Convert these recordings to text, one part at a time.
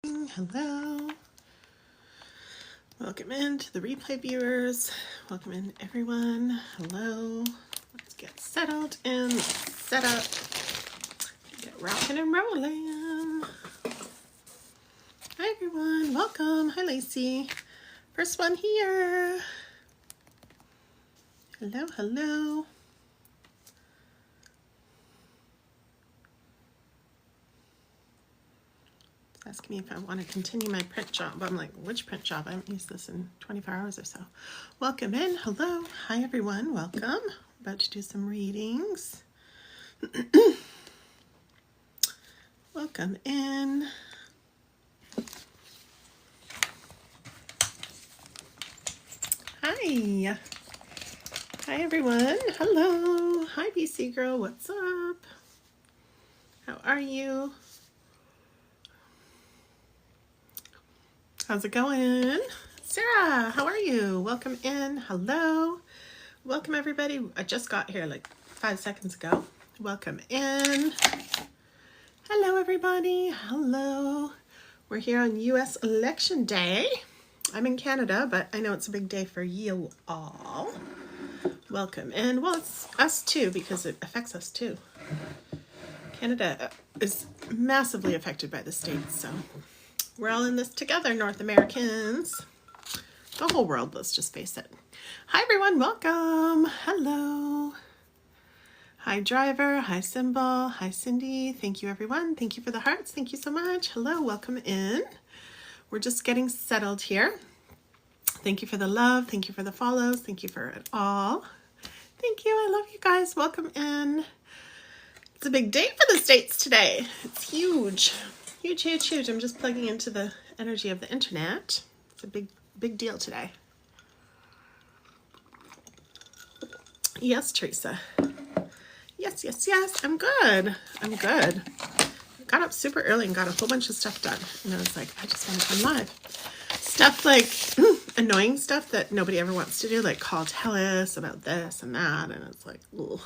Hello. Welcome in to the replay viewers. Welcome in everyone. Hello. Let's get settled and set up. Get rocking and rolling. Hi everyone. Welcome. Hi Lacey. First one here. Hello, hello. Asking me if I want to continue my print job. I'm like, which print job? I haven't used this in 24 hours or so. Welcome in. Hello. Hi, everyone. Welcome. About to do some readings. Welcome in. Hi. Hi, everyone. Hello. Hi, BC girl. What's up? How are you? How's it going? Sarah, how are you? Welcome in. Hello. Welcome, everybody. I just got here like 5 seconds ago. Welcome in. Hello, everybody. Hello. We're here on U.S. Election Day. I'm in Canada, but I know it's a big day for you all. Welcome in. Well, it's us too, because it affects us too. Canada is massively affected by the States, so we're all in this together, North Americans. The whole world, let's just face it. Hi, everyone. Welcome. Hello. Hi, Driver. Hi, Symbol. Hi, Cindy. Thank you, everyone. Thank you for the hearts. Thank you so much. Hello. Welcome in. We're just getting settled here. Thank you for the love. Thank you for the follows. Thank you for it all. Thank you. I love you guys. Welcome in. It's a big day for the States today. It's huge. Huge, huge, huge. I'm just plugging into the energy of the internet. It's a big deal today. Yes, Teresa. Yes, yes, yes. I'm good. I'm good. Got up super early and got a whole bunch of stuff done. And I was like, I just want to come live. Stuff like annoying stuff that nobody ever wants to do, like call Telus about this and that. And it's like, ooh.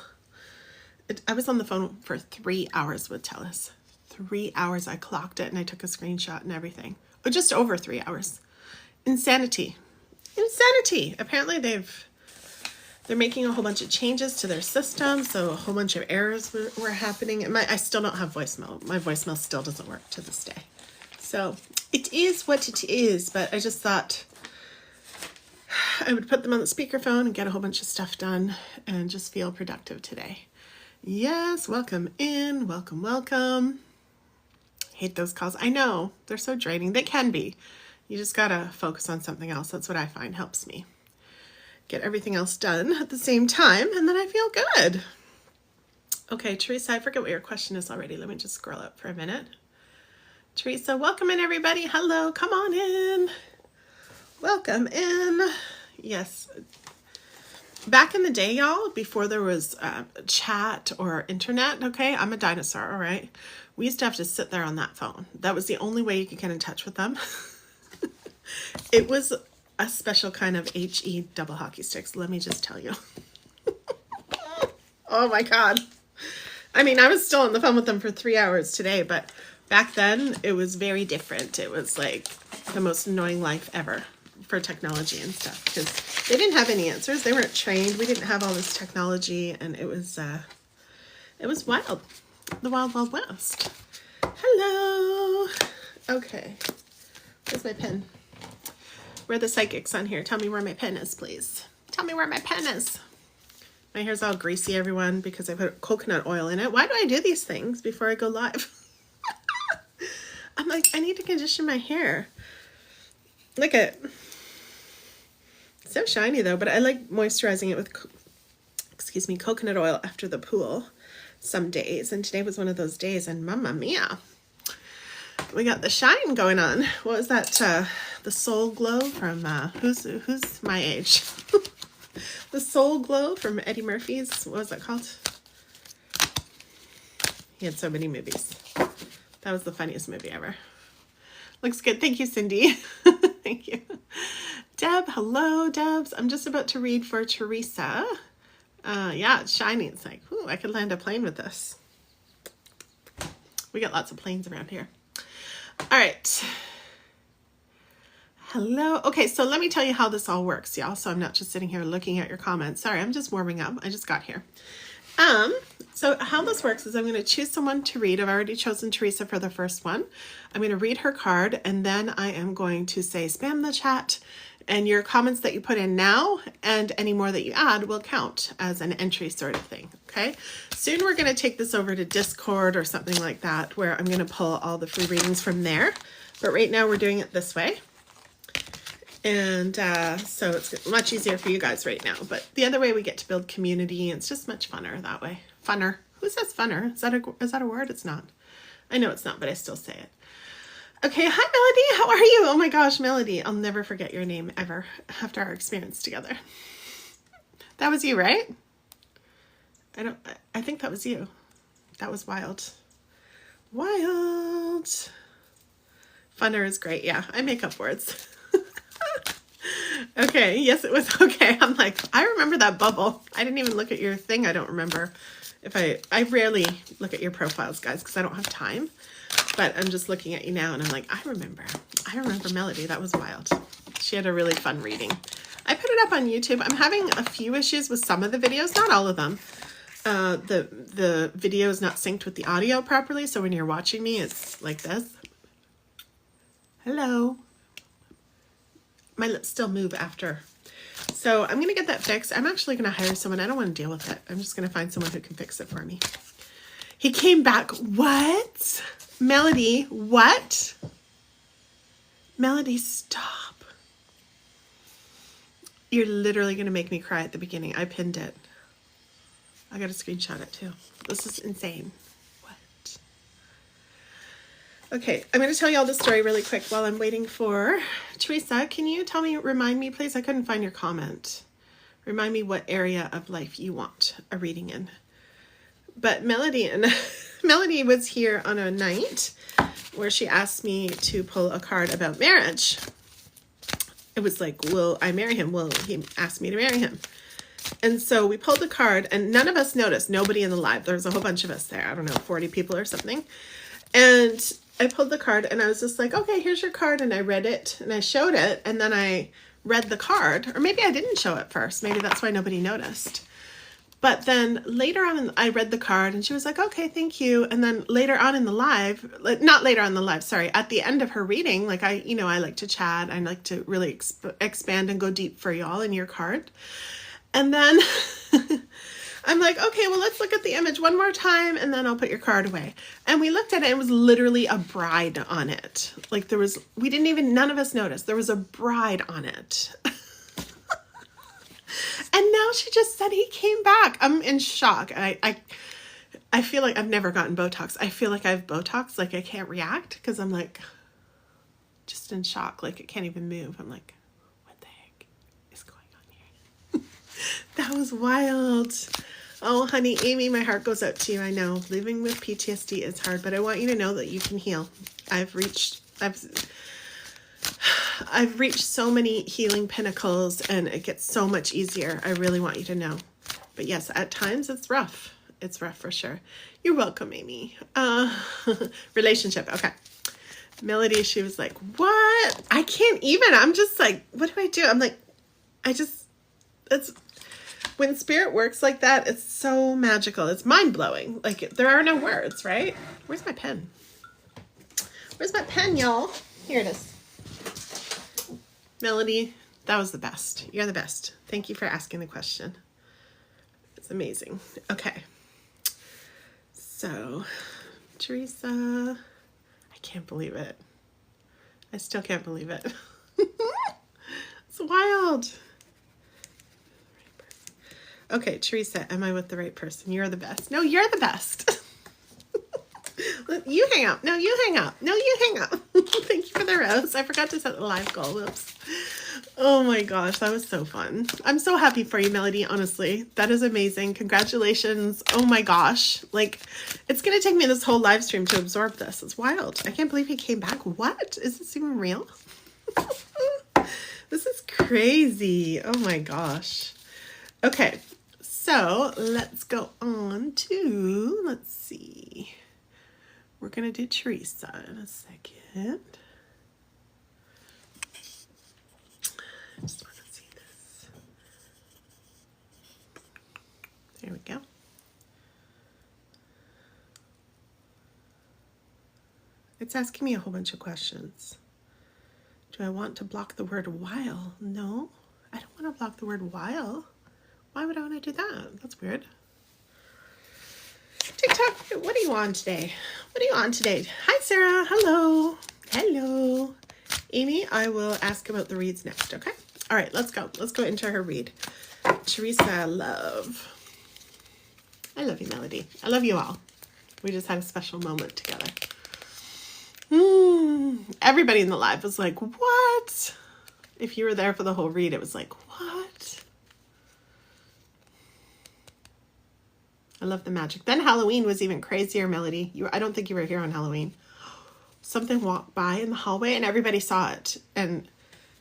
I was on the phone for 3 hours with Telus. 3 hours. I clocked it and I took a screenshot and everything. Oh, just over 3 hours. Insanity. Insanity. Apparently they're making a whole bunch of changes to their system, so a whole bunch of errors were happening. And I still don't have voicemail. My voicemail still doesn't work to this day. So it is what it is, but I just thought I would put them on the speakerphone and get a whole bunch of stuff done and just feel productive today. Yes, welcome in. Welcome, welcome. Hate those calls. I know, they're so draining. They can be. You just gotta focus on something else. That's what I find helps me. Get everything else done at the same time, and then I feel good. Okay, Teresa, I forget what your question is already. Let me just scroll up for a minute. Teresa, welcome in, everybody. Hello, come on in. Welcome in. Yes. Back in the day, y'all, before there was chat or internet, okay, I'm a dinosaur, all right? We used to have to sit there on that phone. That was the only way you could get in touch with them. It was a special kind of HE double hockey sticks, let me just tell you. Oh my God. I mean, I was still on the phone with them for 3 hours today, but back then it was very different. It was like the most annoying life ever for technology and stuff, because they didn't have any answers. They weren't trained. We didn't have all this technology, and it was wild. The wild, wild west. Hello. Okay. Where's my pen? Where are the psychics on here? Tell me where my pen is, please. Tell me where my pen is. My hair's all greasy, everyone, because I put coconut oil in it. Why do I do these things before I go live? I'm like, I need to condition my hair. Look at it. It's so shiny, though, but I like moisturizing it with, coconut oil after the pool some days. And today was one of those days, and mamma mia. We got the shine going on. What was that? The Soul Glow from, who's my age? The Soul Glow from Eddie Murphy's, what was that called? He had so many movies. That was the funniest movie ever. Looks good. Thank you, Cindy. Thank you. Deb, hello, Debs. I'm just about to read for Teresa. Yeah, it's shiny. It's like, ooh, I could land a plane with this. We got lots of planes around here. All right. Hello. Okay, so let me tell you how this all works, y'all. So I'm not just sitting here looking at your comments. Sorry, I'm just warming up. I just got here. So how this works is I'm going to choose someone to read. I've already chosen Teresa for the first one. I'm going to read her card, and then I am going to say spam the chat, and your comments that you put in now and any more that you add will count as an entry sort of thing. Okay. Soon we're going to take this over to Discord or something like that, where I'm going to pull all the free readings from there. But right now we're doing it this way. And so it's much easier for you guys right now. But the other way, we get to build community, and it's just much funner that way. Funner. Who says funner? Is that a word? It's not. I know it's not, but I still say it. Okay, hi Melody. How are you? Oh my gosh, Melody. I'll never forget your name ever after our experience together. That was you, right? I think that was you. That was wild. Wild. Funner is great. Yeah, I make up words. Okay, yes, it was okay. I'm like, I remember that bubble. I didn't even look at your thing. I don't remember. I rarely look at your profiles, guys, because I don't have time. But I'm just looking at you now, and I'm like, I remember Melody. That was wild. She had a really fun reading. I put it up on YouTube. I'm having a few issues with some of the videos, not all of them. The video is not synced with the audio properly, so when you're watching me, it's like this. Hello. My lips still move after. So I'm going to get that fixed. I'm actually going to hire someone. I don't want to deal with it. I'm just going to find someone who can fix it for me. He came back. What? Melody, what? Melody, stop. You're literally going to make me cry at the beginning. I pinned it. I got to screenshot it too. This is insane. Okay, I'm going to tell you all the story really quick while I'm waiting for Teresa. Can you remind me, please? I couldn't find your comment. Remind me what area of life you want a reading in. But Melody was here on a night where she asked me to pull a card about marriage. It was like, will I marry him? Well, he asked me to marry him. And so we pulled the card, and none of us noticed. Nobody in the live. There was a whole bunch of us there. I don't know, 40 people or something. And I pulled the card, and I was just like, okay, here's your card. And I read it, and I showed it, and then I read the card. Or maybe I didn't show it first. Maybe that's why nobody noticed. But then later on, I read the card, and she was like, okay, thank you. And then later on in the live, not later on in the live, sorry, at the end of her reading, like I like to chat. I like to really expand and go deep for y'all in your card. And then I'm like, okay, well, let's look at the image one more time, and then I'll put your card away. And we looked at it, and it was literally a bride on it. Like none of us noticed. There was a bride on it. And now she just said he came back. I'm in shock. I feel like I've never gotten Botox. I feel like I have Botox. Like I can't react because I'm like just in shock. Like it can't even move. I'm like, what the heck is going on here? That was wild. Oh, honey, Amy, my heart goes out to you. I know living with PTSD is hard, but I want you to know that you can heal. I've reached so many healing pinnacles, and it gets so much easier. I really want you to know. But yes, at times it's rough. It's rough for sure. You're welcome, Amy. Relationship. Okay. Melody, she was like, what? I can't even. I'm just like, what do I do? I'm like, when spirit works like that, it's so magical. It's mind-blowing. Like, there are no words, right? Where's my pen? Where's my pen, y'all? Here it is. Melody, that was the best. You're the best. Thank you for asking the question. It's amazing. Okay. So, Teresa, I can't believe it. I still can't believe it. It's wild. Okay, Teresa, am I with the right person? You're the best. No, you're the best. You hang up. No, you hang up. No, you hang up. Thank you for the rose. I forgot to set the live goal. Whoops. Oh my gosh, that was so fun. I'm so happy for you, Melody, honestly. That is amazing. Congratulations. Oh my gosh. Like, it's going to take me this whole live stream to absorb this. It's wild. I can't believe he came back. What? Is this even real? This is crazy. Oh my gosh. Okay, so let's go on to, let's see. We're going to do Teresa in a second. And I just want to see this. There we go. It's asking me a whole bunch of questions. Do I want to block the word while? No, I don't want to block the word while. Why would I want to do that? That's weird. TikTok, what are you on today? What are you on today? Hi, Sarah. Hello. Hello. Amy, I will ask about the reads next, okay? All right, let's go. Let's go into her read. Teresa, love. I love you, Melody. I love you all. We just had a special moment together. Everybody in the live was like, what? If you were there for the whole read, it was like, what? I love the magic. Then Halloween was even crazier, Melody. I don't think you were here on Halloween. Something walked by in the hallway and everybody saw it. And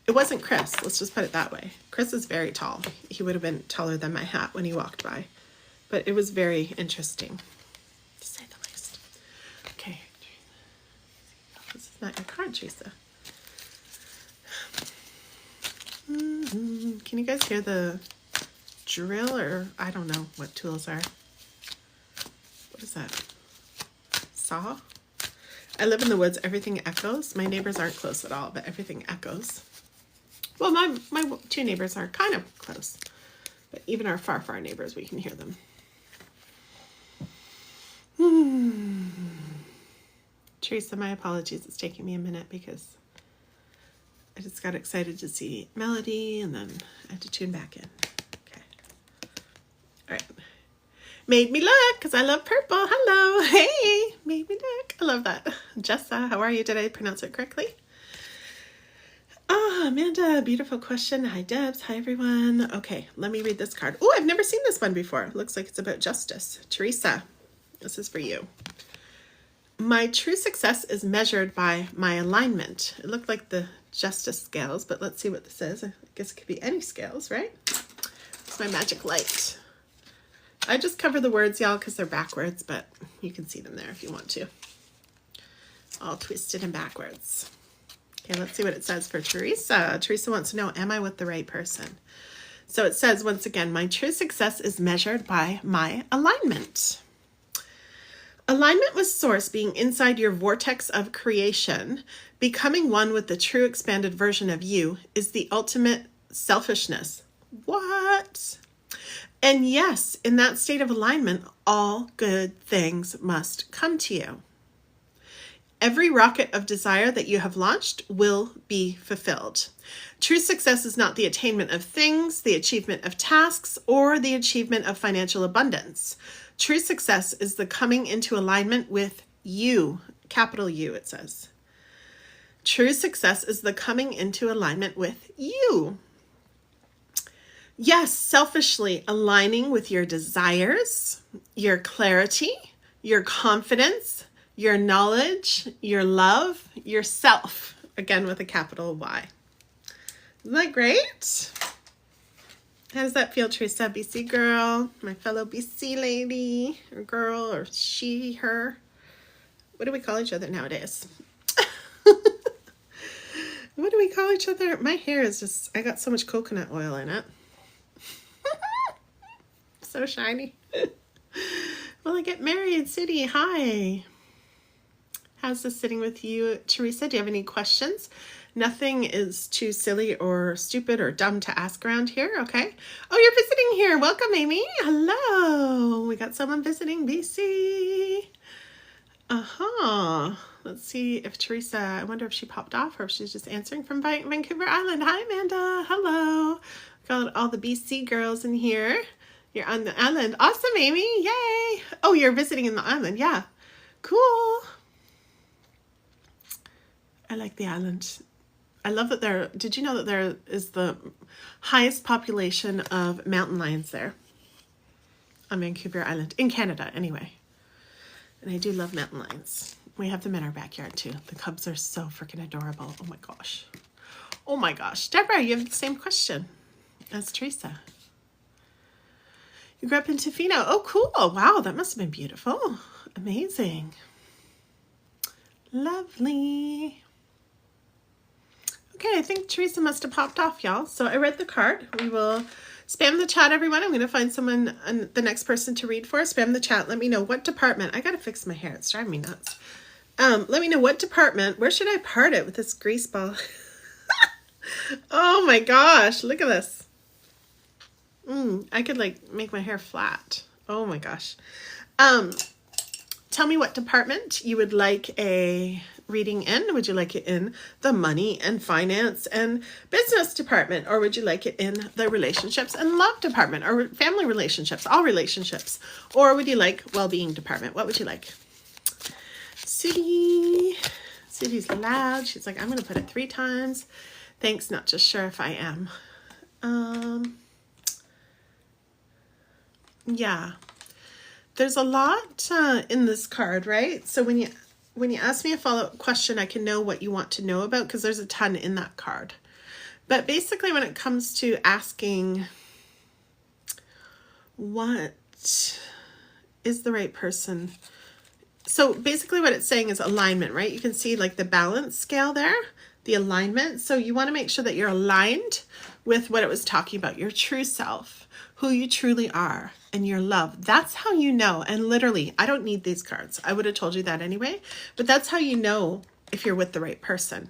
it wasn't Chris. Let's just put it that way. Chris is very tall. He would have been taller than my hat when he walked by. But it was very interesting, to say the least. Okay. This is not your card, Teresa. Can you guys hear the drill, or I don't know what tools are? What is that? Saw? I live in the woods. Everything echoes. My neighbors aren't close at all, but everything echoes. Well, my two neighbors are kind of close, but even our far neighbors, we can hear them. Teresa, my apologies. It's taking me a minute because I just got excited to see Melody and then I had to tune back in. Okay. All right. Made me look because I love purple. Hello. Hey, made me look. I love that. Jessa, how are you? Did I pronounce it correctly? Ah, Amanda, beautiful question. Hi, Debs. Hi, everyone. Okay, let me read this card. Oh, I've never seen this one before. Looks like it's about justice. Teresa, this is for you. My true success is measured by my alignment. It looked like the justice scales, but let's see what this is. I guess it could be any scales, right? It's my magic light. I just cover the words, y'all, because they're backwards, but you can see them there if you want to. All twisted and backwards. Okay, let's see what it says for Teresa. Teresa wants to know, am I with the right person? So it says, once again, my true success is measured by my alignment. Alignment with Source, being inside your vortex of creation, becoming one with the true expanded version of you, is the ultimate selfishness. What? And yes, in that state of alignment, all good things must come to you. Every rocket of desire that you have launched will be fulfilled. True success is not the attainment of things, the achievement of tasks, or the achievement of financial abundance. True success is the coming into alignment with you, capital U it says. True success is the coming into alignment with you. Yes, selfishly aligning with your desires, your clarity, your confidence, your knowledge, your love, yourself, again with a capital Y. Isn't that great? How does that feel, Teresa? BC girl, my fellow BC lady, or girl, or she, her. What do we call each other nowadays? What do we call each other? My hair is just, I got so much coconut oil in it. So shiny. Will I get married? City, hi. How's this sitting with you, Teresa? Do you have any questions? Nothing is too silly or stupid or dumb to ask around here, okay? Oh, you're visiting here. Welcome, Amy. Hello. We got someone visiting BC. Let's see if Teresa, I wonder if she popped off or if she's just answering from Vancouver Island. Hi, Amanda. Hello. Got all the BC girls in here. You're on the island. Awesome, Amy. Yay. Oh, you're visiting in the island. Yeah. Cool. I like the island. I love that did you know that there is the highest population of mountain lions there on Vancouver Island, in Canada anyway. And I do love mountain lions. We have them in our backyard too. The cubs are so freaking adorable. Oh my gosh. Oh my gosh. Deborah, you have the same question as Teresa. You grew up in Tofino. Oh, cool. Wow, that must have been beautiful. Amazing. Lovely. Okay, I think Teresa must have popped off, y'all. So I read the card. We will spam the chat, everyone. I'm going to find someone, the next person to read for. Spam the chat. Let me know what department. I got to fix my hair. It's driving me nuts. Let me know what department. Where should I part it with this grease ball? Oh my gosh. Look at this. I could like make my hair flat. Oh my gosh. Tell me what department you would like a reading in. Would you like it in the money and finance and business department? Or would you like it in the relationships and love department or family relationships, all relationships? Or would you like well-being department? What would you like? Sudie. Sudie's loud. She's like, I'm going to put it 3 times. Thanks, not just sure if I am. Yeah. There's a lot in this card, right? So when you ask me a follow-up question, I can know what you want to know about because there's a ton in that card. But basically when it comes to asking what is the right person, so basically what it's saying is alignment, right? You can see like the balance scale there, the alignment. So you want to make sure that you're aligned with what it was talking about, your true self, who you truly are, and your love. That's how you know. And literally, I don't need these cards. I would have told you that anyway. But that's how you know if you're with the right person.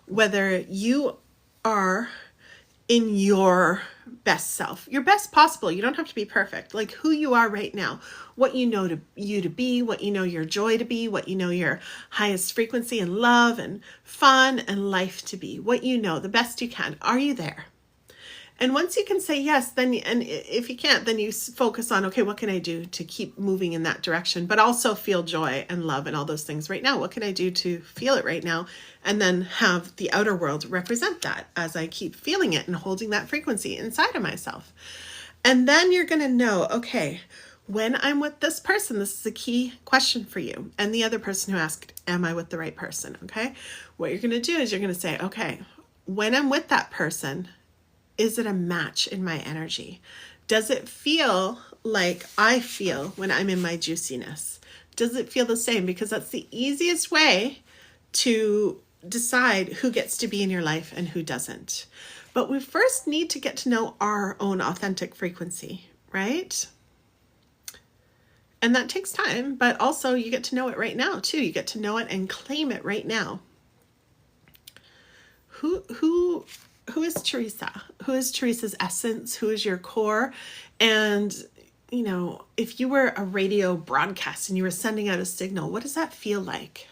Whether you are in your best self, your best possible. You don't have to be perfect. Like who you are right now, what you know you to be, what you know your joy to be, what you know your highest frequency and love and fun and life to be, what you know the best you can. Are you there? And once you can say yes, then, and if you can't, then you focus on, okay, what can I do to keep moving in that direction, but also feel joy and love and all those things right now? What can I do to feel it right now? And then have the outer world represent that as I keep feeling it and holding that frequency inside of myself. And then you're going to know, okay, when I'm with this person, this is a key question for you. And the other person who asked, am I with the right person? Okay. What you're going to do is you're going to say, okay, when I'm with that person, is it a match in my energy? Does it feel like I feel when I'm in my juiciness? Does it feel the same? Because that's the easiest way to decide who gets to be in your life and who doesn't. But we first need to get to know our own authentic frequency, right? And that takes time, but also you get to know it right now too. You get to know it and claim it right now. Who is Teresa? Who is Teresa's essence? Who is your core? And, you know, if you were a radio broadcast and you were sending out a signal, what does that feel like?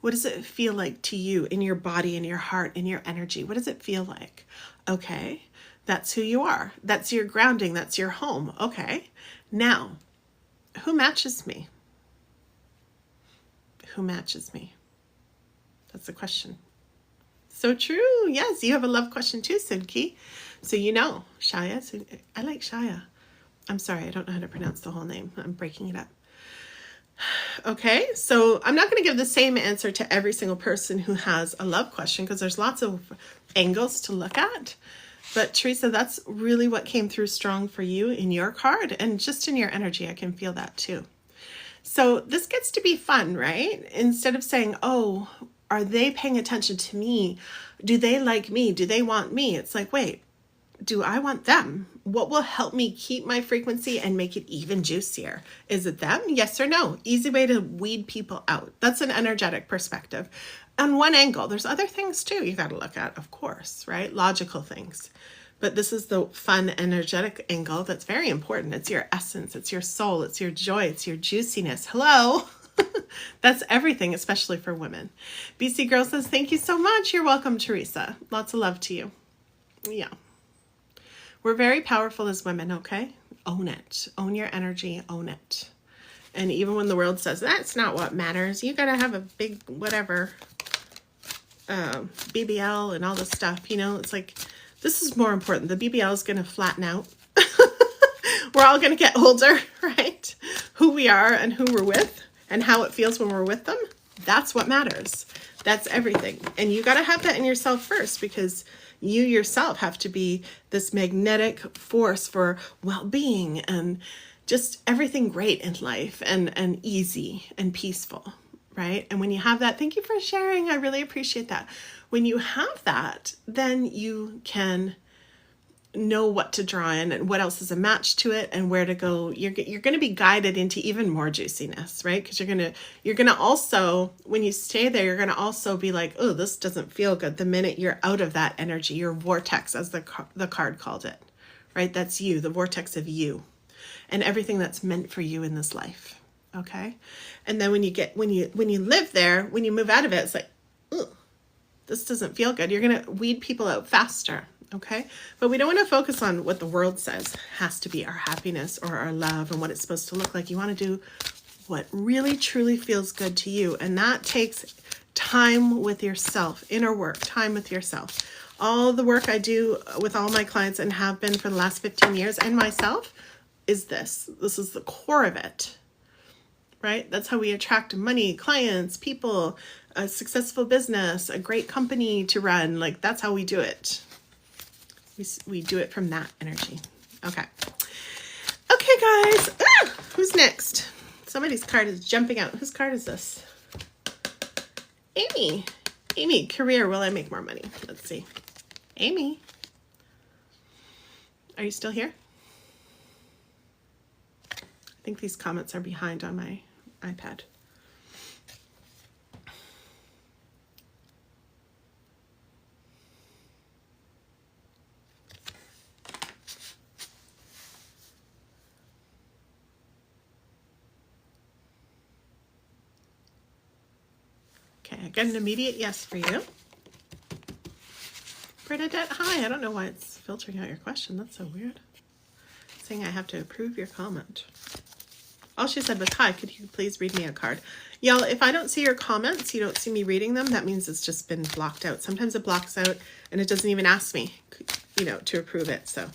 What does it feel like to you in your body, in your heart, in your energy? What does it feel like? Okay, that's who you are. That's your grounding. That's your home. Okay, now, who matches me? Who matches me? That's the question. So true. Yes, you have a love question too, Sinki. So you know, Shaya. I like Shaya. I'm sorry, I don't know how to pronounce the whole name. I'm breaking it up. Okay, so I'm not going to give the same answer to every single person who has a love question because there's lots of angles to look at. But Teresa, that's really what came through strong for you in your card and just in your energy. I can feel that too. So this gets to be fun, right? Instead of saying, oh, are they paying attention to me? Do they like me? Do they want me? It's like, wait, do I want them? What will help me keep my frequency and make it even juicier? Is it them? Yes or no? Easy way to weed people out. That's an energetic perspective. On one angle, there's other things too you got to look at, of course, right? Logical things. But this is the fun, energetic angle that's very important. It's your essence. It's your soul. It's your joy. It's your juiciness. Hello. That's everything, especially for women. BC Girl says, thank you so much. You're welcome, Teresa. Lots of love to you. Yeah. We're very powerful as women, okay? Own it. Own your energy. Own it. And even when the world says, that's not what matters. You got to have a big whatever, BBL and all this stuff. You know, it's like, this is more important. The BBL is going to flatten out. We're all going to get older, right? Who we are and who we're with. And how it feels when we're with them, that's what matters. That's everything. And you got to have that in yourself first because you yourself have to be this magnetic force for well-being and just everything great in life and easy and peaceful, right? And when you have that, thank you for sharing. I really appreciate that. When you have that, then you can know what to draw in and what else is a match to it and where to go. You're going to be guided into even more juiciness, right? Because you're going to also, when you stay there, you're going to also be like, oh, this doesn't feel good. The minute you're out of that energy, your vortex, as the card called it, right? That's you, the vortex of you and everything that's meant for you in this life. Okay. And then when you live there, when you move out of it, it's like, oh, this doesn't feel good. You're going to weed people out faster. Okay. But we don't want to focus on what the world says has to be our happiness or our love and what it's supposed to look like. You want to do what really truly feels good to you. And that takes time with yourself, inner work, time with yourself. All the work I do with all my clients and have been for the last 15 years and myself is this. This is the core of it, right? That's how we attract money, clients, people, a successful business, a great company to run. Like, that's how we do it. We do it from that energy. Okay. Okay, guys. Who's next? Somebody's card is jumping out. Whose card is this? Amy. Amy, career. Will I make more money? Let's see. Amy. Are you still here? I think these comments are behind on my iPad. Okay, I got an immediate yes for you. Bernadette, hi. I don't know why it's filtering out your question. That's so weird. It's saying I have to approve your comment. All she said was, hi, could you please read me a card? Y'all, if I don't see your comments, you don't see me reading them, that means it's just been blocked out. Sometimes it blocks out and it doesn't even ask me, to approve it. So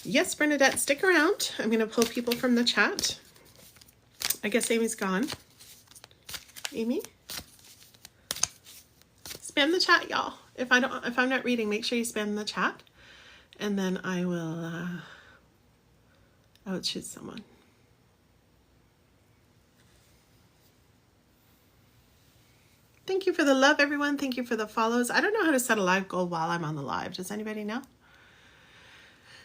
yes, Bernadette, stick around. I'm going to pull people from the chat. I guess Amy's gone. Amy? Spam the chat, y'all. If I'm not reading, make sure you spam the chat. And then I will, choose someone. Thank you for the love, everyone. Thank you for the follows. I don't know how to set a live goal while I'm on the live. Does anybody know?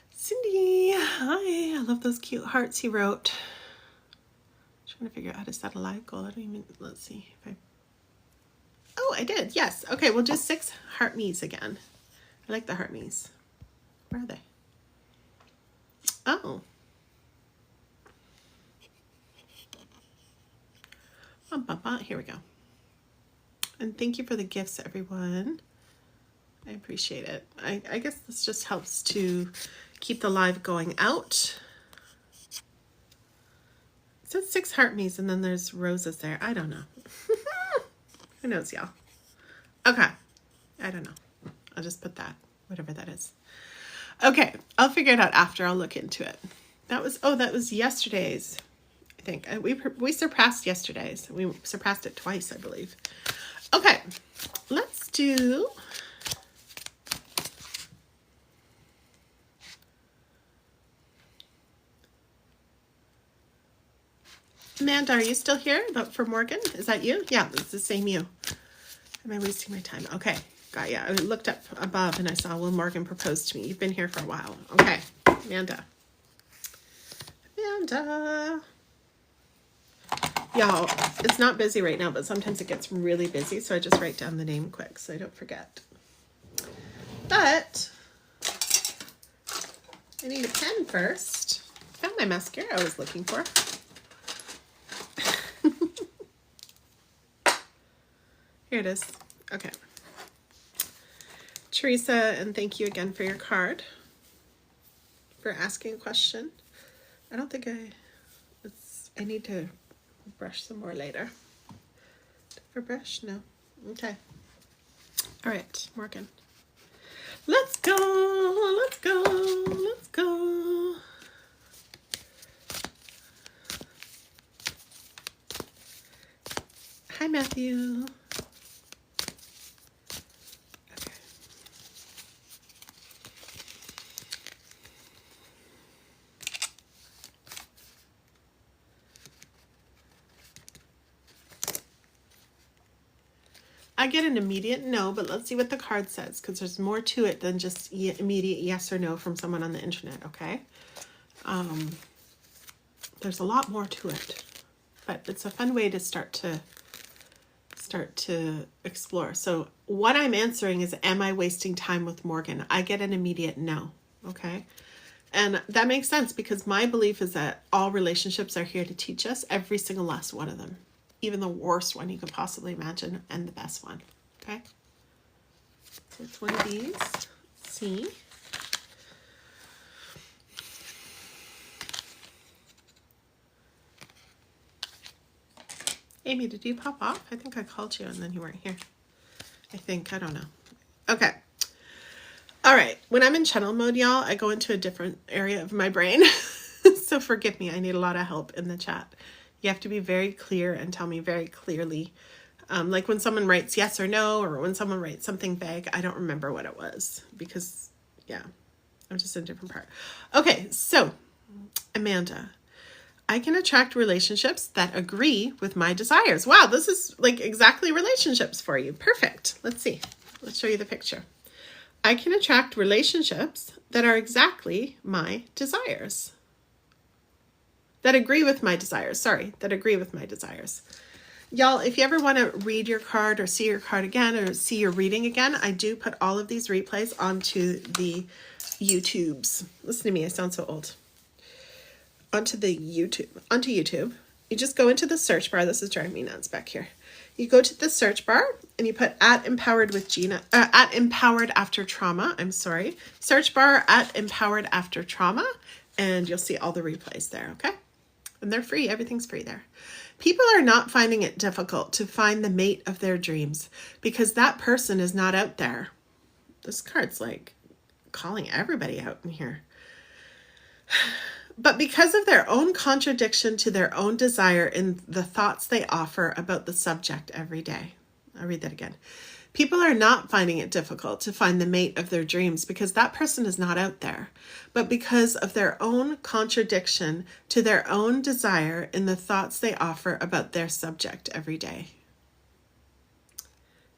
Cindy, hi. I love those cute hearts you wrote. I'm trying to figure out how to set a live goal. I don't even, let's see if I, oh, I did. Yes. Okay, we'll do 6 heart me's again. I like the heart me's. Where are they? Oh. Here we go. And thank you for the gifts, everyone. I appreciate it. I guess this just helps to keep the live going out. It says 6 heart me's and then there's roses there. I don't know. Who knows, y'all? Okay. I don't know. I'll just put that, whatever that is. Okay. I'll figure it out after. I'll look into it. That was yesterday's, I think. We surpassed yesterday's. We surpassed it twice, I believe. Okay, let's do Amanda, are you still here? But for Morgan, is that you? Yeah, it's the same you. Am I wasting my time? Okay, got ya. I looked up above and I saw, will Morgan propose to me? You've been here for a while. Okay, Amanda. Y'all, it's not busy right now, but sometimes it gets really busy, so I just write down the name quick so I don't forget. But I need a pen first. I found my mascara I was looking for. Here it is. Okay. Teresa, and thank you again for your card, for asking a question. I don't think I need to brush some more later. For brush? No. Okay. All right, Morgan. Let's go. Let's go. Let's go. Hi, Matthew. Okay. I get an immediate no, but let's see what the card says, because there's more to it than just immediate yes or no from someone on the internet, okay? There's a lot more to it, but it's a fun way to start to explore. So what I'm answering is, am I wasting time with Morgan? I get an immediate no, okay? And that makes sense, because my belief is that all relationships are here to teach us, every single last one of them. Even the worst one you could possibly imagine, and the best one, okay? So it's one of these. Let's see. Amy, did you pop off? I think I called you and then you weren't here. I don't know. Okay. All right. When I'm in channel mode, y'all, I go into a different area of my brain. So forgive me. I need a lot of help in the chat. You have to be very clear and tell me very clearly. Like when someone writes yes or no, or when someone writes something vague, I don't remember what it was because, yeah, I'm just in a different part. Okay, so Amanda, I can attract relationships that agree with my desires. Wow, this is like exactly relationships for you. Perfect. Let's see. Let's show you the picture. I can attract relationships that are exactly my desires. That agree with my desires. Sorry, that agree with my desires. Y'all, if you ever want to read your card or see your card again or see your reading again, I do put all of these replays onto the YouTubes. Listen to me, I sound so old. Onto YouTube. You just go into the search bar. This is driving me nuts back here. You go to the search bar and you put @empowered with Gina, @empowered after trauma. I'm sorry. Search bar @empowered after trauma, and you'll see all the replays there. Okay. And they're free. Everything's free there. People are not finding it difficult to find the mate of their dreams because that person is not out there. This card's like calling everybody out in here. But because of their own contradiction to their own desire in the thoughts they offer about the subject every day. I'll read that again. People are not finding it difficult to find the mate of their dreams because that person is not out there, but because of their own contradiction to their own desire in the thoughts they offer about their subject every day.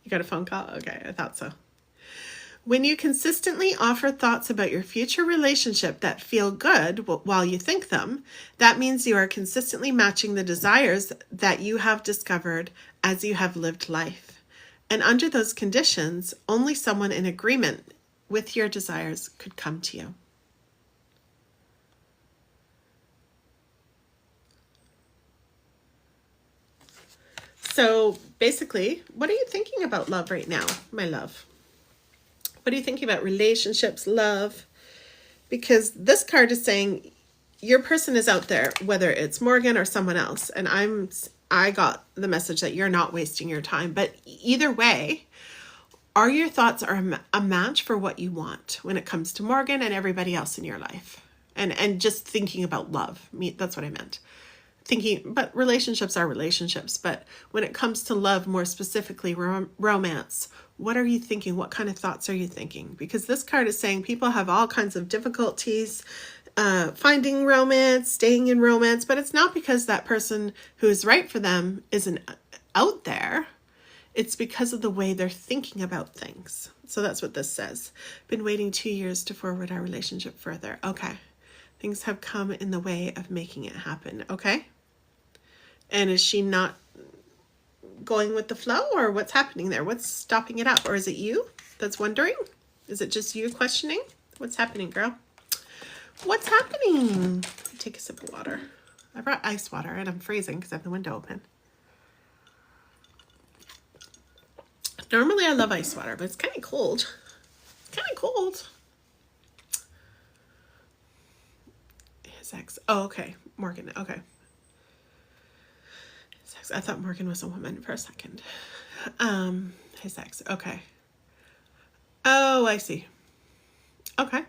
You got a phone call? Okay, I thought so. When you consistently offer thoughts about your future relationship that feel good while you think them, that means you are consistently matching the desires that you have discovered as you have lived life. And under those conditions, only someone in agreement with your desires could come to you. So basically, what are you thinking about love right now, my love? What are you thinking about relationships, love? Because this card is saying your person is out there, whether it's Morgan or someone else. And I got the message that you're not wasting your time. But either way, are your thoughts a match for what you want when it comes to Morgan and everybody else in your life? And just thinking about love. That's what I meant. But relationships are relationships. But when it comes to love, more specifically romance, what are you thinking? What kind of thoughts are you thinking? Because this card is saying people have all kinds of difficulties finding romance, staying in romance, but it's not because that person who is right for them isn't out there. It's because of the way they're thinking about things. So that's what this says. Been waiting 2 years to forward our relationship further. Okay. Things have come in the way of making it happen. Okay. And is she not going with the flow, or what's happening there? What's stopping it up? Or is it you that's wondering? Is it just you questioning? What's happening, girl? What's happening? Take a sip of water. I brought ice water and I'm freezing because I have the window open. Normally I love ice water, but it's kind of cold. It's kind of cold. His ex. Oh, okay. Morgan. Okay. His ex. I thought Morgan was a woman for a second. His ex. Okay. Oh, I see. Okay.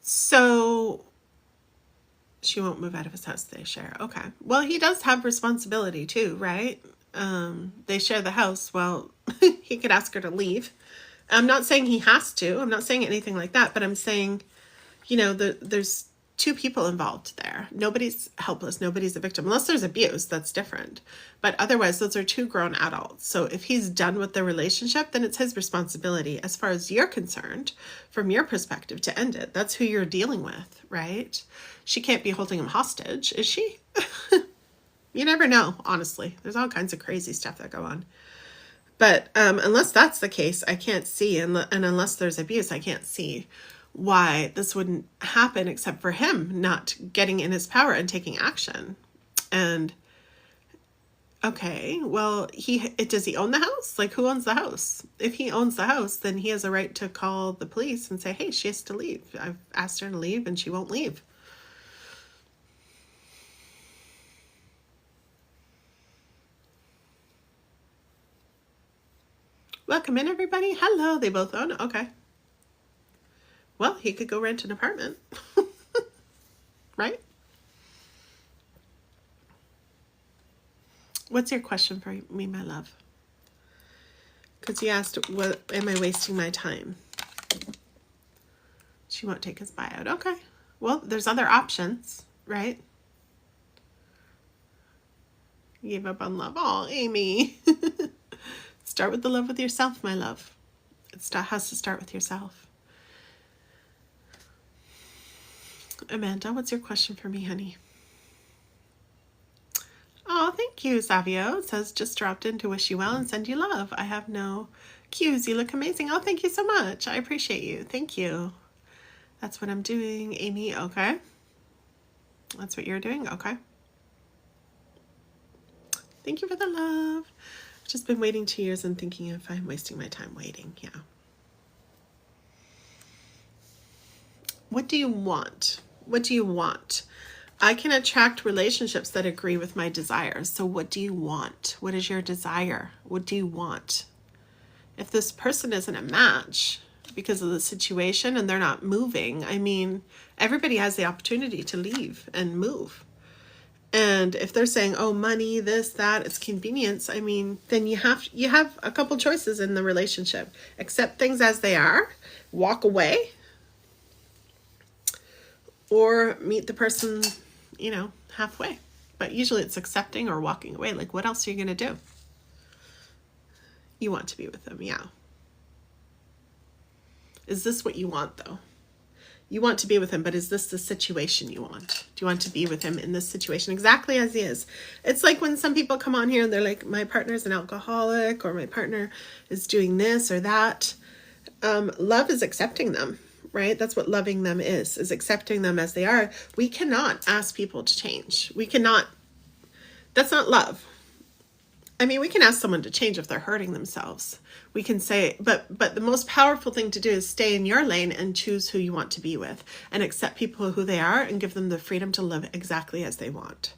So she won't move out of his house. They share. Okay. Well, he does have responsibility too, right? They share the house. Well, he could ask her to leave. I'm not saying he has to. I'm not saying anything like that, but I'm saying, you know, there's two people involved there. Nobody's helpless. Nobody's a victim. Unless there's abuse, that's different. But otherwise, those are two grown adults. So if he's done with the relationship, then it's his responsibility, as far as you're concerned, from your perspective, to end it. That's who you're dealing with, right? She can't be holding him hostage, is she? You never know, honestly. There's all kinds of crazy stuff that go on. But unless that's the case, I can't see, and unless there's abuse, I can't see why this wouldn't happen, except for him not getting in his power and taking action. And okay, well, does he own the house? Like, who owns the house? If he owns the house, then he has a right to call the police and say, hey, she has to leave. I've asked her to leave and she won't leave. Welcome in, everybody. Hello. They both own it. Okay. Well, he could go rent an apartment. Right? What's your question for me, my love? Because he asked, what am I wasting my time? She won't take his buyout. Okay. Well, there's other options, right? You gave up on love. Oh, Amy. Start with the love with yourself, my love. It has to start with yourself. Amanda, what's your question for me, honey? Oh, thank you, Savio. It says, just dropped in to wish you well and send you love. I have no cues. You look amazing. Oh, thank you so much. I appreciate you. Thank you. That's what I'm doing, Amy. Okay. That's what you're doing? Okay. Thank you for the love. I've just been waiting 2 years and thinking if I'm wasting my time waiting. Yeah. What do you want? What do you want? I can attract relationships that agree with my desires. So what do you want? What is your desire? What do you want? If this person isn't a match because of the situation and they're not moving, I mean, everybody has the opportunity to leave and move. And if they're saying, oh, money, this, that, it's convenience, I mean, then you have a couple choices in the relationship. Accept things as they are, walk away, or meet the person, halfway. But usually it's accepting or walking away. Like, what else are you going to do? You want to be with them, yeah. Is this what you want, though? You want to be with him, but is this the situation you want? Do you want to be with him in this situation exactly as he is? It's like when some people come on here and they're like, my partner's an alcoholic, or my partner is doing this or that. Love is accepting them, right? That's what loving them is accepting them as they are. We cannot ask people to change. We cannot. That's not love. I mean, we can ask someone to change if they're hurting themselves. We can say, but the most powerful thing to do is stay in your lane and choose who you want to be with and accept people who they are and give them the freedom to live exactly as they want.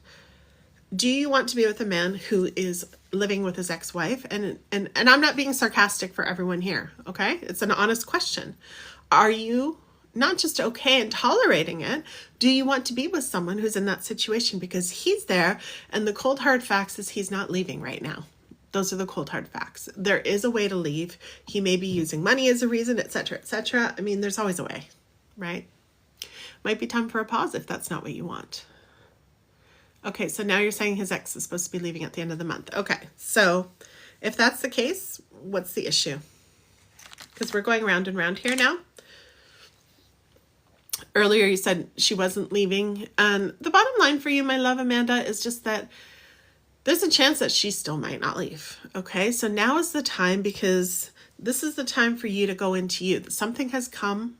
Do you want to be with a man who is living with his ex-wife? And I'm not being sarcastic for everyone here, okay? It's an honest question. Are you not just okay and tolerating it? Do you want to be with someone who's in that situation because he's there, and the cold hard facts is he's not leaving right now? Those are the cold hard facts. There is a way to leave. He may be using money as a reason, etc., etc. I mean, there's always a way, right? Might be time for a pause if that's not what you want. Okay, so now you're saying his ex is supposed to be leaving at the end of the month. Okay, so if that's the case, what's the issue? Because we're going round and round here now. Earlier you said she wasn't leaving. And the bottom line for you, my love, Amanda, is just that there's a chance that she still might not leave. Okay, so now is the time, because this is the time for you to go into you. Something has come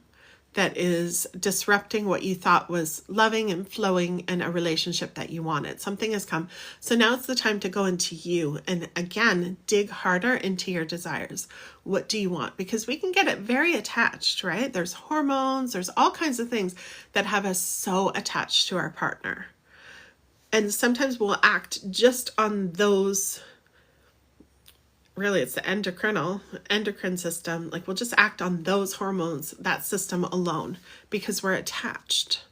that is disrupting what you thought was loving and flowing in a relationship that you wanted. Something has come. So now it's the time to go into you and again, dig harder into your desires. What do you want? Because we can get it very attached, right? There's hormones, there's all kinds of things that have us so attached to our partner. And sometimes we'll act just on those. Really, it's the endocrine system. Like, we'll just act on those hormones, that system alone, because we're attached.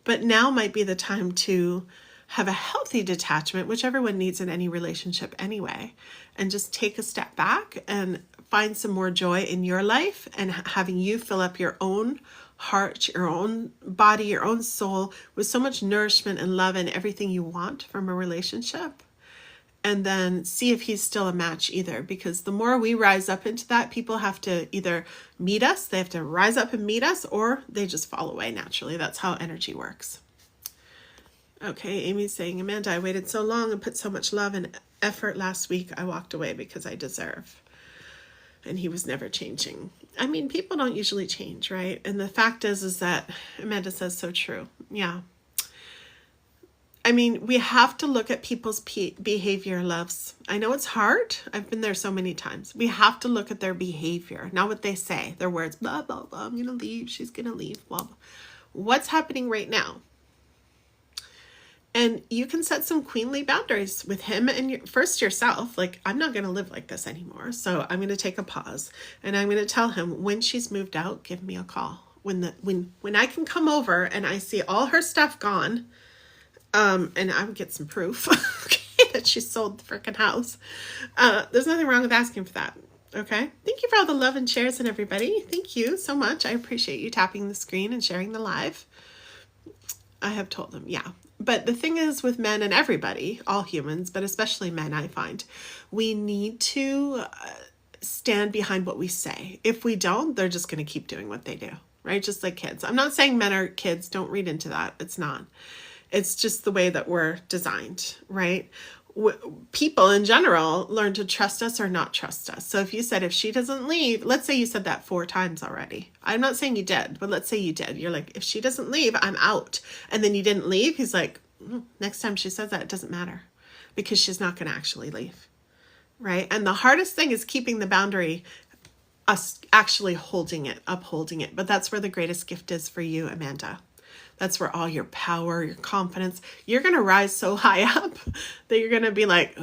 But now might be the time to have a healthy detachment, which everyone needs in any relationship anyway, and just take a step back and find some more joy in your life and having you fill up your own heart, your own body, your own soul with so much nourishment and love and everything you want from a relationship. And then see if he's still a match either. Because the more we rise up into that, people have to either meet us, they have to rise up and meet us, or they just fall away naturally. That's how energy works. Okay, Amy's saying, Amanda, I waited so long and put so much love and effort last week. I walked away because I deserve. And he was never changing. I mean, people don't usually change, right? And the fact is that Amanda says so true. Yeah. I mean, we have to look at people's behavior, loves. I know it's hard. I've been there so many times. We have to look at their behavior, not what they say, their words, blah, blah, blah, I'm going to leave, she's going to leave, blah, blah. What's happening right now? And you can set some queenly boundaries with him and first yourself. Like, I'm not going to live like this anymore. So I'm going to take a pause and I'm going to tell him, when she's moved out, give me a call. When I can come over and I see all her stuff gone, and I would get some proof that she sold the freaking house. There's nothing wrong with asking for that. Okay. Thank you for all the love and shares and everybody. Thank you so much. I appreciate you tapping the screen and sharing the live. I have told them. Yeah. But the thing is with men and everybody, all humans, but especially men, I find we need to stand behind what we say. If we don't, they're just going to keep doing what they do. Right. Just like kids. I'm not saying men are kids. Don't read into that. It's not. It's just the way that we're designed, right? People in general learn to trust us or not trust us. So if you said, if she doesn't leave, let's say you said that 4 times already. I'm not saying you did, but let's say you did. You're like, if she doesn't leave, I'm out. And then you didn't leave. He's like, next time she says that, it doesn't matter because she's not going to actually leave, right? And the hardest thing is keeping the boundary, us actually holding it, upholding it. But that's where the greatest gift is for you, Amanda. That's where all your power, your confidence, you're going to rise so high up that you're going to be like,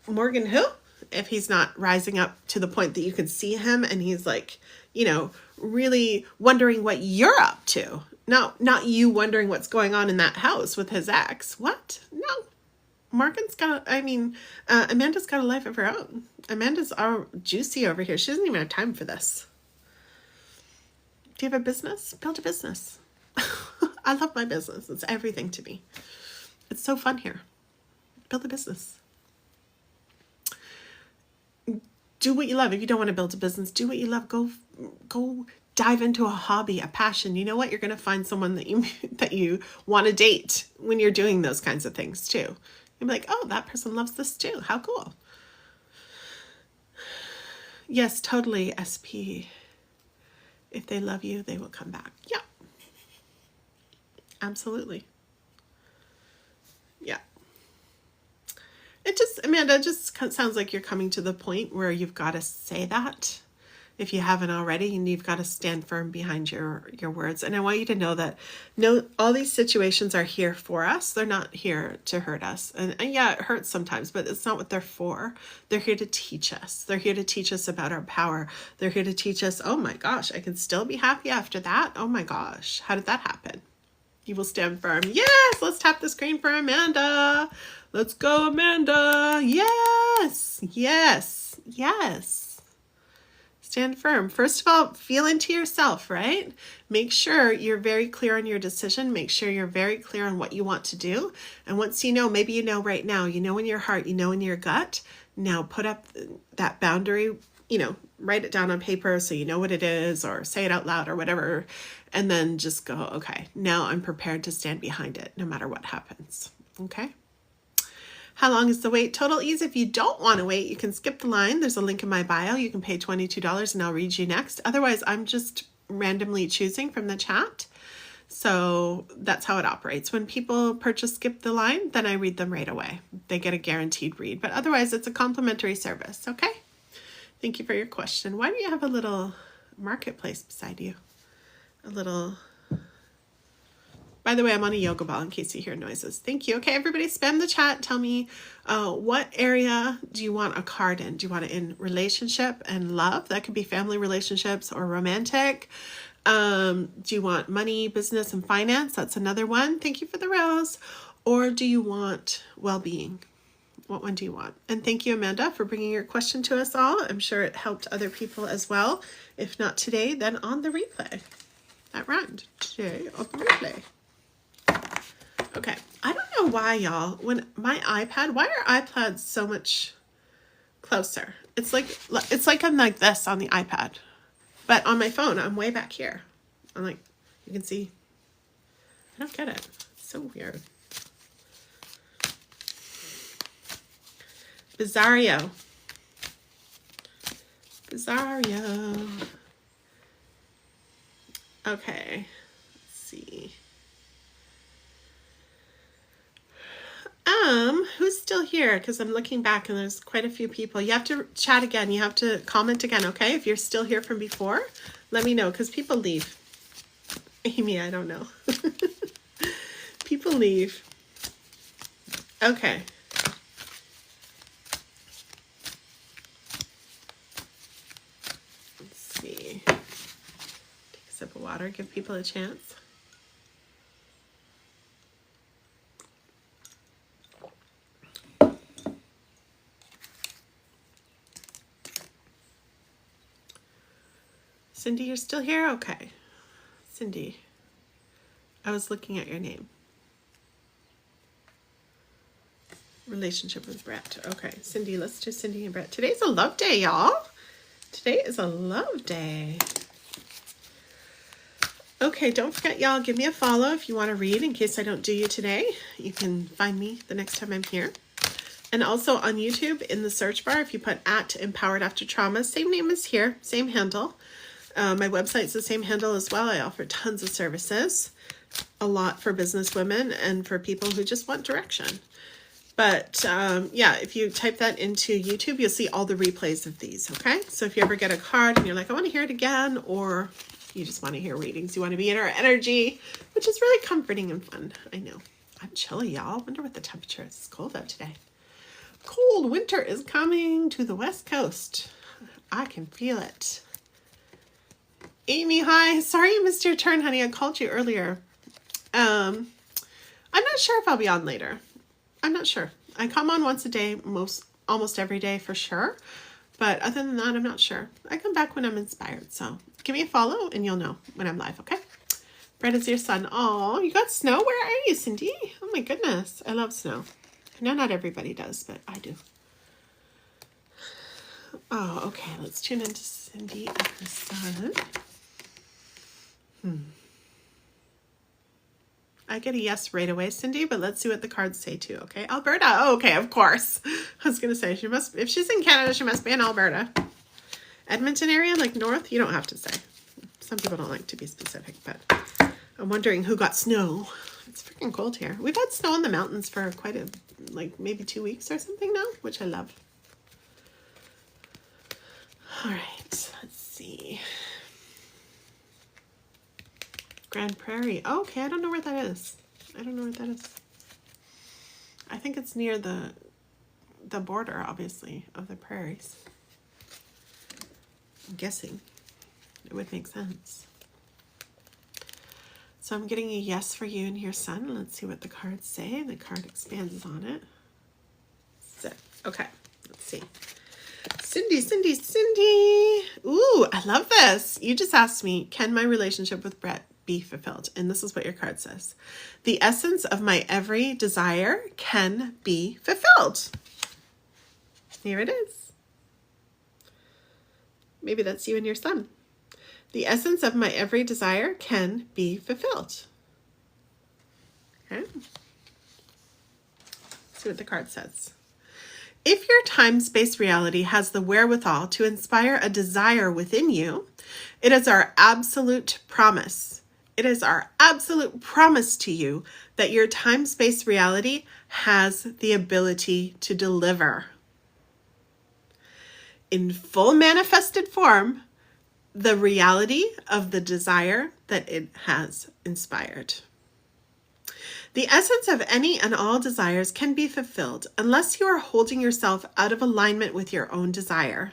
Morgan, who? If he's not rising up to the point that you can see him and he's like, you know, really wondering what you're up to. Not you wondering what's going on in that house with his ex. What? No. Amanda's got a life of her own. Amanda's all juicy over here. She doesn't even have time for this. Do you have a business? Build a business. I love my business. It's everything to me. It's so fun here. Build a business. Do what you love. If you don't want to build a business, do what you love. Go dive into a hobby, a passion. You know what? You're going to find someone that you want to date when you're doing those kinds of things too. You'll be like, oh, that person loves this too. How cool. Yes, totally, SP. If they love you, they will come back. Yeah. Absolutely. Yeah. Amanda, it just sounds like you're coming to the point where you've got to say that. If you haven't already, and you've got to stand firm behind your words. And I want you to know that all these situations are here for us. They're not here to hurt us. And yeah, it hurts sometimes, but it's not what they're for. They're here to teach us. They're here to teach us about our power. They're here to teach us, oh my gosh, I can still be happy after that. Oh my gosh, how did that happen? You will stand firm. Yes, let's tap the screen for Amanda. Let's go, Amanda. Yes, yes, yes. Stand firm. First of all, feel into yourself, right? Make sure you're very clear on your decision. Make sure you're very clear on what you want to do. And once you know, maybe you know right now, you know in your heart, you know in your gut, now put up that boundary, write it down on paper so you know what it is, or say it out loud or whatever. And then just go, okay, now I'm prepared to stand behind it no matter what happens. Okay. How long is the wait? Total ease. If you don't want to wait, you can skip the line. There's a link in my bio. You can pay $22 and I'll read you next. Otherwise, I'm just randomly choosing from the chat. So that's how it operates. When people purchase skip the line, then I read them right away. They get a guaranteed read. But otherwise, it's a complimentary service. Okay. Thank you for your question. Why do you have a little marketplace beside you? By the way, I'm on a yoga ball in case you hear noises. Thank you. Okay, everybody spam the chat. Tell me what area do you want a card in? Do you want it in relationship and love? That could be family relationships or romantic. Do you want money, business, and finance? That's another one. Thank you for the rose. Or do you want well-being? What one do you want? And thank you, Amanda, for bringing your question to us all. I'm sure it helped other people as well. If not today, then on the replay. That rhymed. J of replay. Okay. I don't know why, y'all. When my iPad, why are iPads so much closer? It's like I'm like this on the iPad. But on my phone, I'm way back here. I'm like, you can see. I don't get it. It's so weird. Bizarrio. Bizarrio. Okay. Let's see. Who's still here? Because I'm looking back and there's quite a few people. You have to chat again. You have to comment again, okay? If you're still here from before, let me know because people leave. Amy, I don't know. People leave. Okay. Let's see. Take a sip of water, give people a chance. Cindy, you're still here? Okay. Cindy, I was looking at your name. Relationship with Brett. Okay, Cindy, let's do Cindy and Brett. Today's a love day, y'all. Today is a love day. Okay, don't forget, y'all, give me a follow if you want to read in case I don't do you today. You can find me the next time I'm here. And also on YouTube in the search bar, if you put @EmpoweredAfterTrauma, same name as here, same handle. My website's the same handle as well. I offer tons of services, a lot for business women and for people who just want direction. But yeah, if you type that into YouTube, you'll see all the replays of these, okay? So if you ever get a card and you're like, I want to hear it again, or you just want to hear readings, you want to be in our energy, which is really comforting and fun. I know. I'm chilly, y'all. Wonder what the temperature is. It's cold out today. Cold winter is coming to the West Coast. I can feel it. Amy, hi. Sorry you missed your turn, honey. I called you earlier. I'm not sure if I'll be on later. I'm not sure. I come on once a day, almost every day for sure. But other than that, I'm not sure. I come back when I'm inspired. So give me a follow and you'll know when I'm live, okay? Brett is your son. Oh, you got snow? Where are you, Cindy? Oh my goodness. I love snow. I know not everybody does, but I do. Oh, okay. Let's tune into Cindy and her son. I get a yes right away, Cindy, but let's see what the cards say too, okay? Alberta. Oh, okay, of course. I was going to say, if she's in Canada, she must be in Alberta. Edmonton area, like north, you don't have to say. Some people don't like to be specific, but I'm wondering who got snow. It's freaking cold here. We've had snow in the mountains for quite like maybe 2 weeks or something now, which I love. All right, let's see. Grand Prairie. Oh, okay, I don't know where that is. I don't know where that is. I think it's near the border, obviously, of the prairies. I'm guessing. It would make sense. So I'm getting a yes for you and your son. Let's see what the cards say. The card expands on it. So, okay, let's see. Cindy, Cindy, Cindy. Ooh, I love this. You just asked me, can my relationship with Brett be fulfilled? And this is what your card says. The essence of my every desire can be fulfilled. Here it is. Maybe that's you and your son. The essence of my every desire can be fulfilled. Okay. Let's see what the card says. If your time-space reality has the wherewithal to inspire a desire within you, it is our absolute promise. It is our absolute promise to you that your time-space reality has the ability to deliver. In full manifested form, the reality of the desire that it has inspired. The essence of any and all desires can be fulfilled unless you are holding yourself out of alignment with your own desire.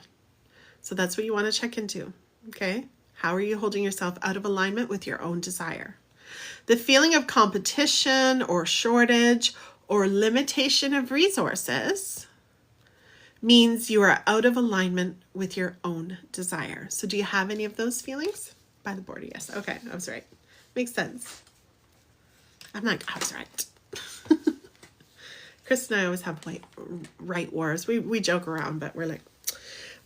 So that's what you want to check into, okay? How are you holding yourself out of alignment with your own desire? The feeling of competition or shortage or limitation of resources means you are out of alignment with your own desire. So do you have any of those feelings? By the border, yes. Okay, I was right. Makes sense. I'm like, I was right. Chris and I always have like right wars. We joke around, but we're like,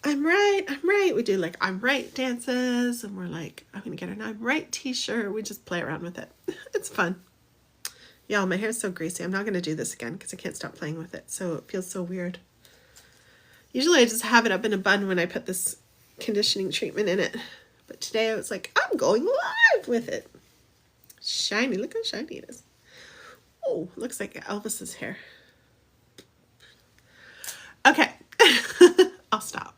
I'm right, I'm right. We do like I'm right dances, and we're like, I'm gonna get an I'm right t-shirt. We just play around with it. It's fun. Y'all, my hair's so greasy. I'm not gonna do this again because I can't stop playing with it. So it feels so weird. Usually I just have it up in a bun when I put this conditioning treatment in it. But today I was like, I'm going live with it. Shiny, look how shiny it is. Oh, looks like Elvis's hair. Okay, I'll stop.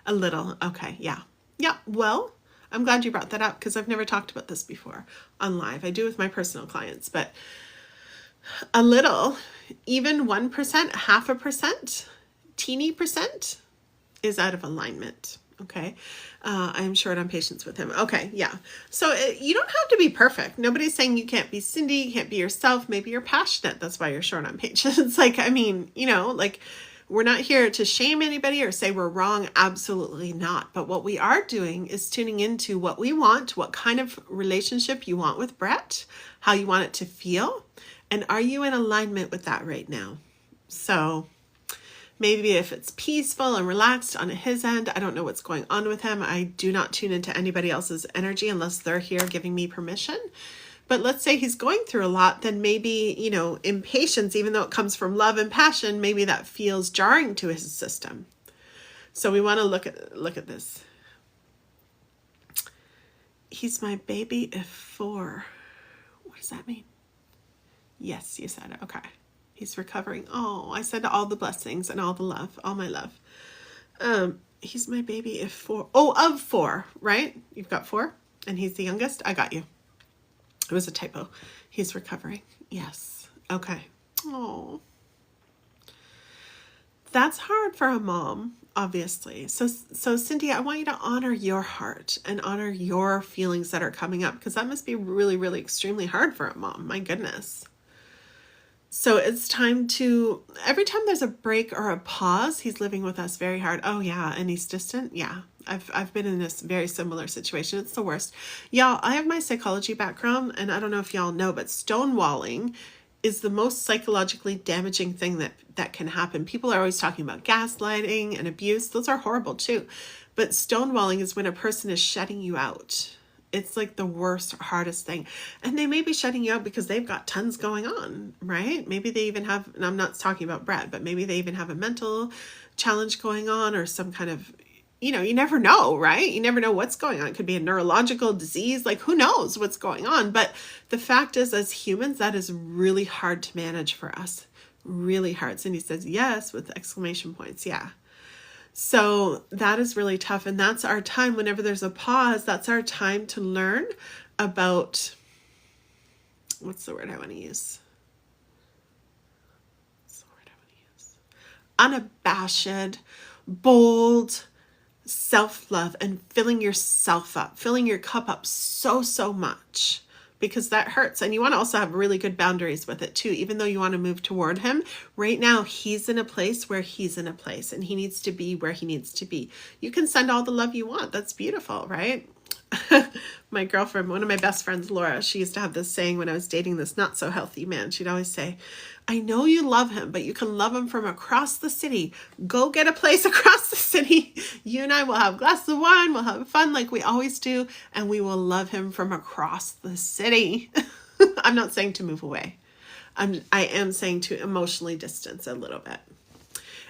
A little, okay, yeah. Yeah, well, I'm glad you brought that up because I've never talked about this before on live. I do with my personal clients, but a little, even 1%, 0.5%, teeny percent is out of alignment. Okay. I'm short on patience with him. Okay. Yeah. So you don't have to be perfect. Nobody's saying you can't be Cindy, you can't be yourself. Maybe you're passionate. That's why you're short on patience. Like, I mean, you know, like we're not here to shame anybody or say we're wrong. Absolutely not. But what we are doing is tuning into what we want, what kind of relationship you want with Brett, how you want it to feel. And are you in alignment with that right now? So maybe if it's peaceful and relaxed on his end, I don't know what's going on with him. I do not tune into anybody else's energy unless they're here giving me permission. But let's say he's going through a lot, then maybe, you know, impatience, even though it comes from love and passion, maybe that feels jarring to his system. So we want to look at this. He's my baby if 4. What does that mean? Yes, you said it. Okay. He's recovering. Oh, I said all the blessings and all the love, all my love. He's my baby if 4. Oh, of 4, right? You've got 4 and he's the youngest. I got you. It was a typo. He's recovering. Yes. Okay. Oh, that's hard for a mom, obviously. So Cindy, I want you to honor your heart and honor your feelings that are coming up because that must be really, really extremely hard for a mom. My goodness. So it's time to, every time there's a break or a pause, he's living with us very hard. Oh yeah, and he's distant. Yeah, I've been in this very similar situation. It's the worst. Y'all, I have my psychology background, and I don't know if y'all know, but stonewalling is the most psychologically damaging thing that can happen. People are always talking about gaslighting and abuse. Those are horrible too. But stonewalling is when a person is shutting you out. It's like the worst, hardest thing. And they may be shutting you out because they've got tons going on, right? Maybe they even have, and I'm not talking about Brett, but maybe they even have a mental challenge going on or some kind of, you know, you never know, right? You never know what's going on. It could be a neurological disease. Like who knows what's going on? But the fact is, as humans, that is really hard to manage for us. Really hard. Cindy says, yes, with exclamation points. Yeah. So that is really tough. And that's our time. Whenever there's a pause, that's our time to learn about, what's the word I want to use? Unabashed, bold self-love and filling yourself up, filling your cup up so much. Because that hurts. And you want to also have really good boundaries with it too. Even though you want to move toward him, right now he's in a place where he's in a place and he needs to be where he needs to be. You can send all the love you want. That's beautiful, right? My girlfriend, one of my best friends, Laura, she used to have this saying when I was dating this not so healthy man. She'd always say, I know you love him, but you can love him from across the city. Go get a place across the city. You and I will have glasses of wine. We'll have fun like we always do. And we will love him from across the city. I'm not saying to move away. I am saying to emotionally distance a little bit.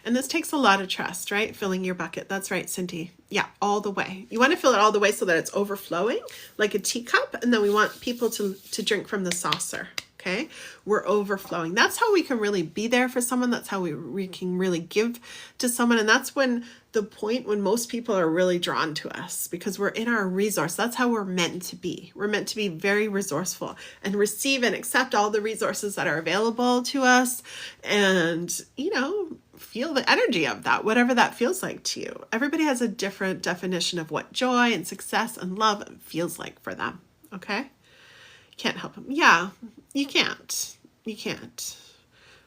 And this takes a lot of trust, right? Filling your bucket. That's right, Cindy. Yeah, all the way. You want to fill it all the way so that it's overflowing like a teacup. And then we want people to drink from the saucer. Okay, we're overflowing. That's how we can really be there for someone. That's how we can really give to someone. And that's when the point when most people are really drawn to us because we're in our resource. That's how we're meant to be. We're meant to be very resourceful and receive and accept all the resources that are available to us. And, you know, feel the energy of that, whatever that feels like to you. Everybody has a different definition of what joy and success and love feels like for them. Okay. Can't help them. Yeah, you can't. You can't.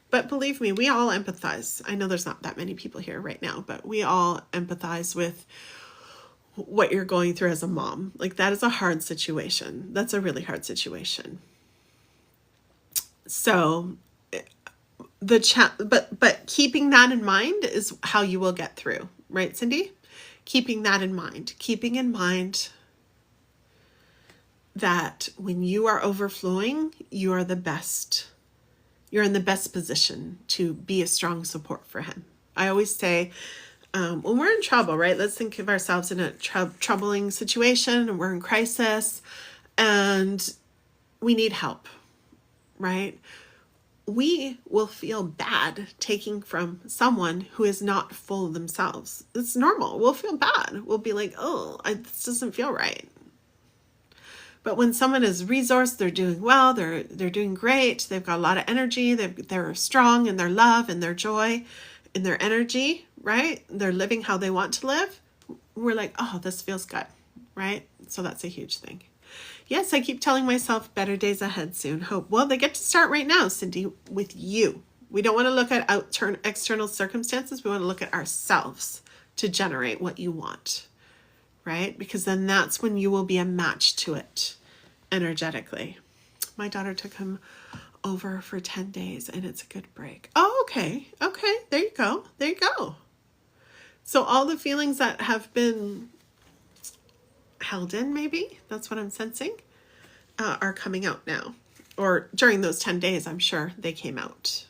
But believe me, we all empathize. I know there's not that many people here right now, but we all empathize with what you're going through as a mom. Like, that is a hard situation. That's a really hard situation. So but keeping that in mind is how you will get through, right, Cindy? Keeping that in mind, keeping in mind that when you are overflowing, you are the best. You're in the best position to be a strong support for him. I always say, when we're in trouble, right? Let's think of ourselves in a troubling situation, and we're in crisis, and we need help, right? We will feel bad taking from someone who is not full themselves. It's normal. We'll feel bad. We'll be like, oh, this doesn't feel right. But when someone is resourced, they're doing well, they're doing great, they've got a lot of energy, they're strong in their love and their joy, in their energy, right? They're living how they want to live. We're like, oh, this feels good, right? So that's a huge thing. Yes, I keep telling myself better days ahead soon. Hope. Well, they get to start right now, Cindy, with you. We don't want to look at external circumstances. We want to look at ourselves to generate what you want, right? Because then that's when you will be a match to it energetically. My daughter took him over for 10 days and it's a good break. Oh, okay. Okay. There you go. There you go. So all the feelings that have been held in, maybe that's what I'm sensing, are coming out now, or during those 10 days, I'm sure they came out.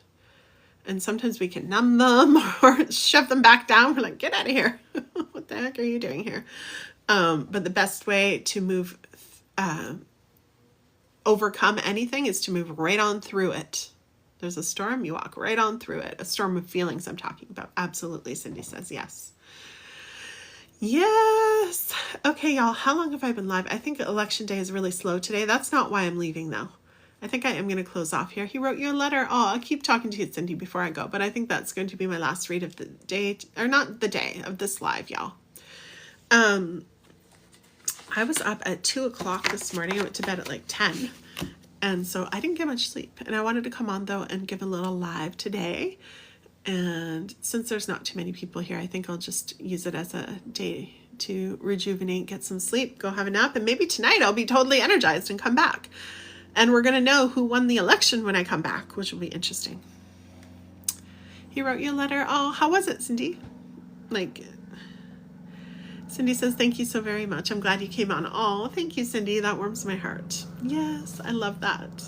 And sometimes we can numb them or shove them back down. We're like, get out of here. What the heck are you doing here? But the best way to overcome anything is to move right on through it. There's a storm, you walk right on through it. A storm of feelings I'm talking about. Absolutely, Cindy says yes. Yes. Okay, y'all, how long have I been live? I think election day is really slow today. That's not why I'm leaving, though. I think I am going to close off here. He wrote you a letter. Oh, I'll keep talking to you, Cindy, before I go. But I think that's going to be my last read of the day, or not the day, of this live, y'all. I was up at 2 o'clock this morning. I went to bed at like 10. And so I didn't get much sleep. And I wanted to come on, though, and give a little live today. And since there's not too many people here, I think I'll just use it as a day to rejuvenate, get some sleep, go have a nap. And maybe tonight I'll be totally energized and come back. And we're going to know who won the election when I come back, which will be interesting. He wrote you a letter. Oh, how was it, Cindy? Cindy says, thank you so very much. I'm glad you came on. Oh, thank you, Cindy. That warms my heart. Yes, I love that.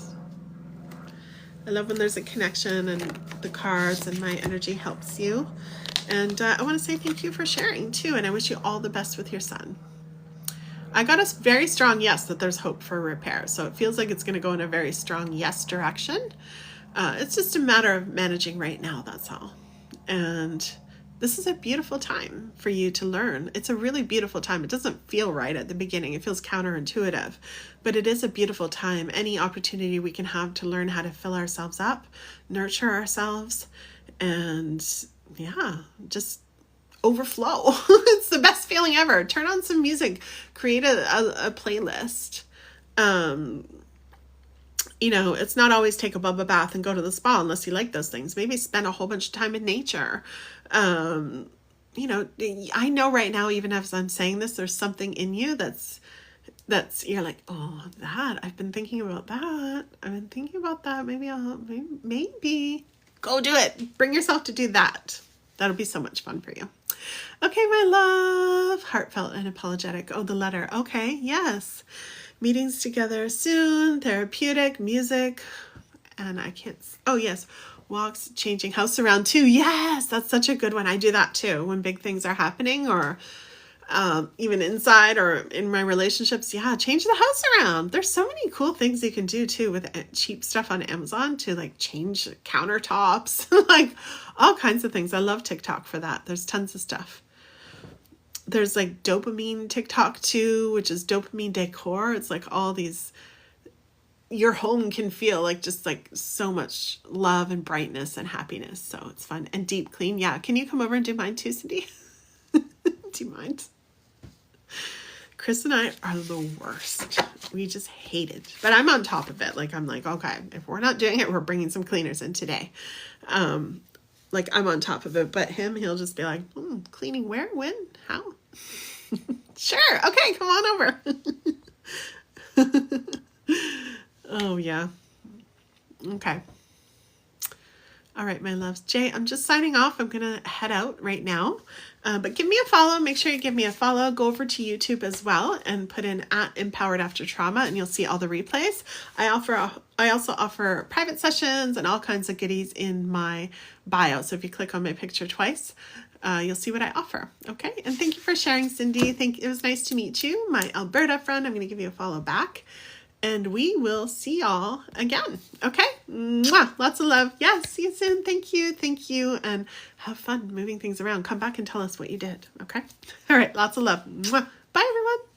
I love when there's a connection and the cards and my energy helps you. And I want to say thank you for sharing too. And I wish you all the best with your son. I got a very strong yes that there's hope for repair. So it feels like it's going to go in a very strong yes direction. It's just a matter of managing right now. That's all. And this is a beautiful time for you to learn. It's a really beautiful time. It doesn't feel right at the beginning. It feels counterintuitive, but it is a beautiful time. Any opportunity we can have to learn how to fill ourselves up, nurture ourselves, and yeah, just overflow. It's the best feeling ever. Turn on some music, create a playlist. It's not always take a bubble bath and go to the spa unless you like those things. Maybe spend a whole bunch of time in nature. I know right now, even as I'm saying this, there's something in you that's you're like, oh, I've been thinking about that. Maybe go do it. Bring yourself to do that. That'll be so much fun for you. Okay, my love. Heartfelt and apologetic. Oh, the letter. Okay. Yes. Meetings together soon. Therapeutic music. And oh yes. Walks, changing house around too. Yes, that's such a good one. I do that too when big things are happening, or even inside or in my relationships. Yeah, change the house around. There's so many cool things you can do too with cheap stuff on Amazon to like change countertops, like all kinds of things. I love TikTok for that. There's tons of stuff. There's like dopamine TikTok too, which is dopamine decor. It's like all these. Your home can feel like just like so much love and brightness and happiness. So it's fun. And deep clean. Yeah. Can you come over and do mine too, Cindy? Do you mind? Chris and I are the worst. We just hate it. But I'm on top of it. Like, I'm like, okay, if we're not doing it, we're bringing some cleaners in today. Like, I'm on top of it. But he'll just be like, cleaning where, when, how? Sure. Okay, come on over. Oh, yeah. Okay. All right, my loves. Jay, I'm just signing off. I'm going to head out right now. But give me a follow. Make sure you give me a follow. Go over to YouTube as well and put in @EmpoweredAfterTrauma and you'll see all the replays. I also offer private sessions and all kinds of goodies in my bio. So if you click on my picture twice, you'll see what I offer. Okay. And thank you for sharing, Cindy. It was nice to meet you. My Alberta friend, I'm going to give you a follow back. And we will see y'all again. Okay? Mwah! Lots of love. Yes, see you soon. Thank you. Thank you. And have fun moving things around. Come back and tell us what you did. Okay? All right. Lots of love. Mwah! Bye, everyone.